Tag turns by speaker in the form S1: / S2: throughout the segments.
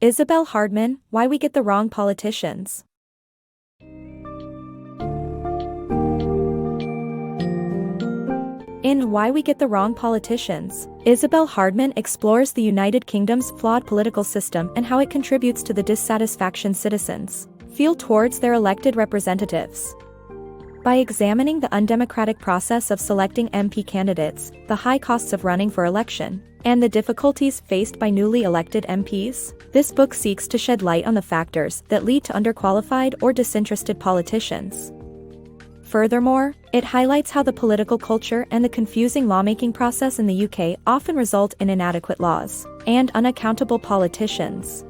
S1: Isabel Hardman, Why We Get the Wrong Politicians. In Why We Get the Wrong Politicians, Isabel Hardman explores the United Kingdom's flawed political system and how it contributes to the dissatisfaction citizens feel towards their elected representatives. By examining the undemocratic process of selecting MP candidates, the high costs of running for election, and the difficulties faced by newly elected MPs, this book seeks to shed light on the factors that lead to underqualified or disinterested politicians. Furthermore, it highlights how the political culture and the confusing lawmaking process in the UK often result in inadequate laws and unaccountable politicians.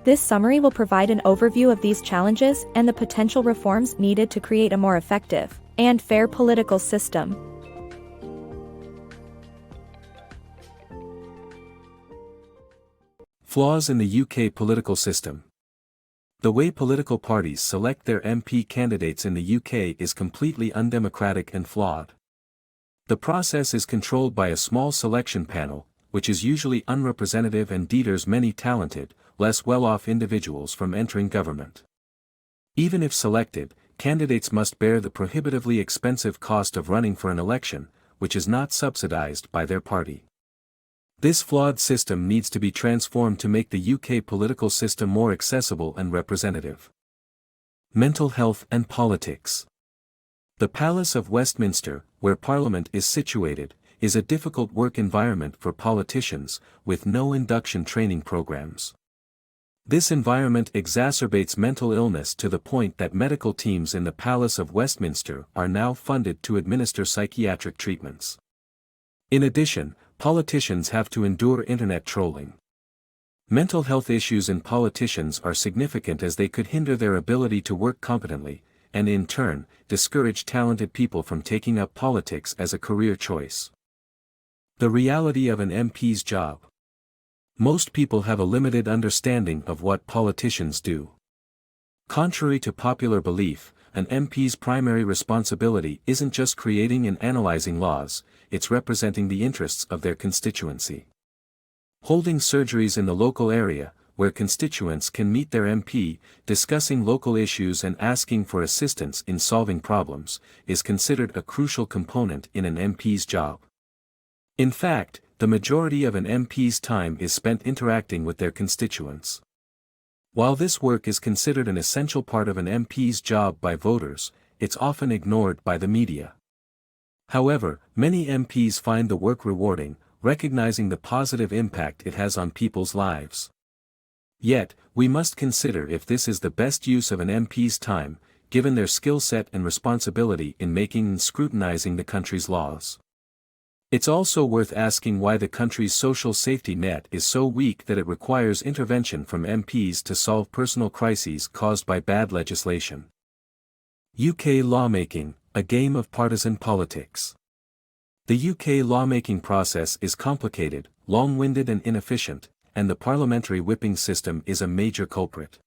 S1: This summary will provide an overview of these challenges and the potential reforms needed to create a more effective and fair political system.
S2: Flaws in the UK political system. The way political parties select their MP candidates in the UK is completely undemocratic and flawed. The process is controlled by a small selection panel, which is usually unrepresentative and deters many talented, less well-off individuals from entering government. Even if selected, candidates must bear the prohibitively expensive cost of running for an election, which is not subsidized by their party. This flawed system needs to be transformed to make the UK political system more accessible and representative. Mental health and politics. The Palace of Westminster, where Parliament is situated, is a difficult work environment for politicians, with no induction training programs. This environment exacerbates mental illness to the point that medical teams in the Palace of Westminster are now funded to administer psychiatric treatments. In addition, politicians have to endure internet trolling. Mental health issues in politicians are significant as they could hinder their ability to work competently, and in turn, discourage talented people from taking up politics as a career choice. The reality of an MP's job. Most people have a limited understanding of what politicians do. Contrary to popular belief, an MP's primary responsibility isn't just creating and analyzing laws, it's representing the interests of their constituency. Holding surgeries in the local area, where constituents can meet their MP, discussing local issues and asking for assistance in solving problems, is considered a crucial component in an MP's job. In fact, the majority of an MP's time is spent interacting with their constituents. While this work is considered an essential part of an MP's job by voters, it's often ignored by the media. However, many MPs find the work rewarding, recognizing the positive impact it has on people's lives. Yet, we must consider if this is the best use of an MP's time, given their skill set and responsibility in making and scrutinizing the country's laws. It's also worth asking why the country's social safety net is so weak that it requires intervention from MPs to solve personal crises caused by bad legislation. UK lawmaking, a game of partisan politics. The UK lawmaking process is complicated, long-winded and inefficient, and the parliamentary whipping system is a major culprit.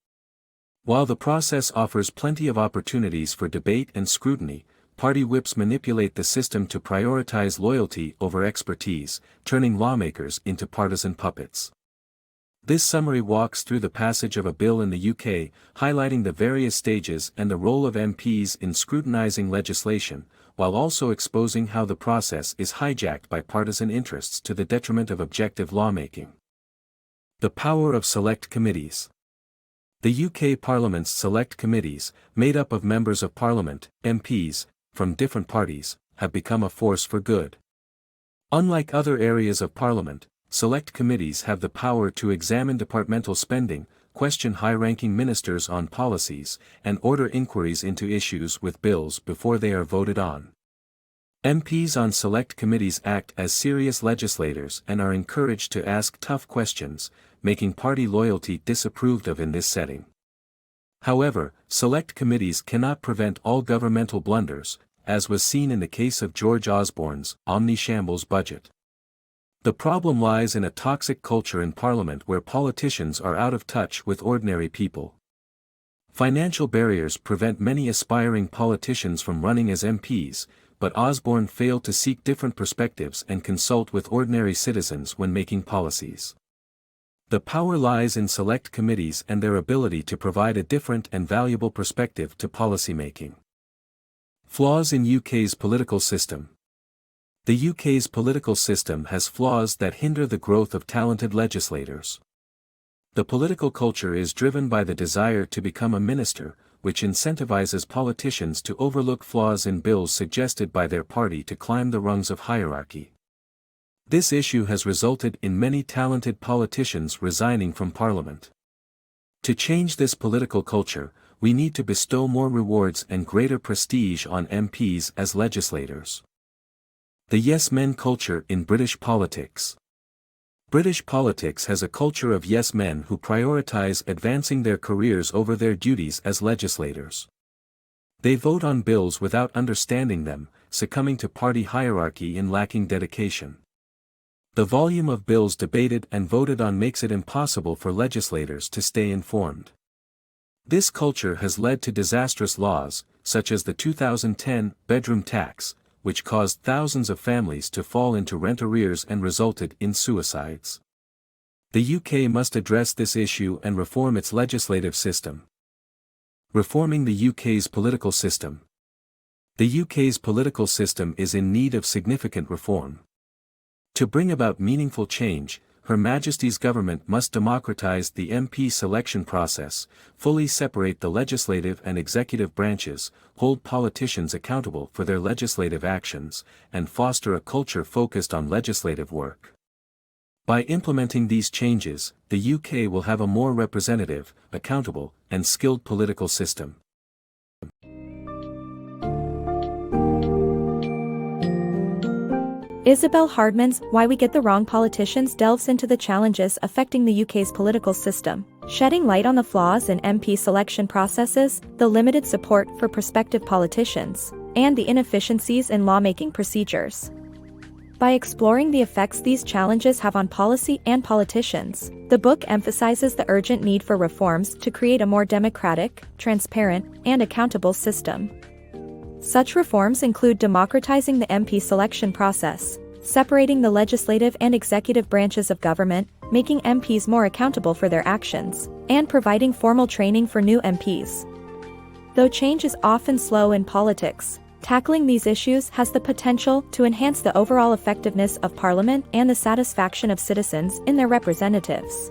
S2: While the process offers plenty of opportunities for debate and scrutiny, party whips manipulate the system to prioritize loyalty over expertise, turning lawmakers into partisan puppets. This summary walks through the passage of a bill in the UK, highlighting the various stages and the role of MPs in scrutinizing legislation, while also exposing how the process is hijacked by partisan interests to the detriment of objective lawmaking. The power of select committees. The UK Parliament's select committees, made up of members of Parliament, MPs, from different parties, have become a force for good. Unlike other areas of Parliament, select committees have the power to examine departmental spending, question high-ranking ministers on policies, and order inquiries into issues with bills before they are voted on. MPs on select committees act as serious legislators and are encouraged to ask tough questions, making party loyalty disapproved of in this setting. However, select committees cannot prevent all governmental blunders, as was seen in the case of George Osborne's omni-shambles budget. The problem lies in a toxic culture in Parliament where politicians are out of touch with ordinary people. Financial barriers prevent many aspiring politicians from running as MPs, but Osborne failed to seek different perspectives and consult with ordinary citizens when making policies. The power lies in select committees and their ability to provide a different and valuable perspective to policymaking. Flaws in UK's political system. The UK's political system has flaws that hinder the growth of talented legislators. The political culture is driven by the desire to become a minister, which incentivizes politicians to overlook flaws in bills suggested by their party to climb the rungs of hierarchy. This issue has resulted in many talented politicians resigning from Parliament. To change this political culture, we need to bestow more rewards and greater prestige on MPs as legislators. The yes men culture in British politics. British politics has a culture of yes men who prioritize advancing their careers over their duties as legislators. They vote on bills without understanding them, succumbing to party hierarchy and lacking dedication. The volume of bills debated and voted on makes it impossible for legislators to stay informed. This culture has led to disastrous laws, such as the 2010 bedroom tax, which caused thousands of families to fall into rent arrears and resulted in suicides. The UK must address this issue and reform its legislative system. Reforming the UK's political system. The UK's political system is in need of significant reform. To bring about meaningful change, Her Majesty's government must democratise the MP selection process, fully separate the legislative and executive branches, hold politicians accountable for their legislative actions, and foster a culture focused on legislative work. By implementing these changes, the UK will have a more representative, accountable, and skilled political system.
S1: Isabel Hardman's Why We Get the Wrong Politicians delves into the challenges affecting the UK's political system, shedding light on the flaws in MP selection processes, the limited support for prospective politicians, and the inefficiencies in lawmaking procedures. By exploring the effects these challenges have on policy and politicians, the book emphasizes the urgent need for reforms to create a more democratic, transparent, and accountable system. Such reforms include democratizing the MP selection process, separating the legislative and executive branches of government, making MPs more accountable for their actions, and providing formal training for new MPs. Though change is often slow in politics, tackling these issues has the potential to enhance the overall effectiveness of Parliament and the satisfaction of citizens in their representatives.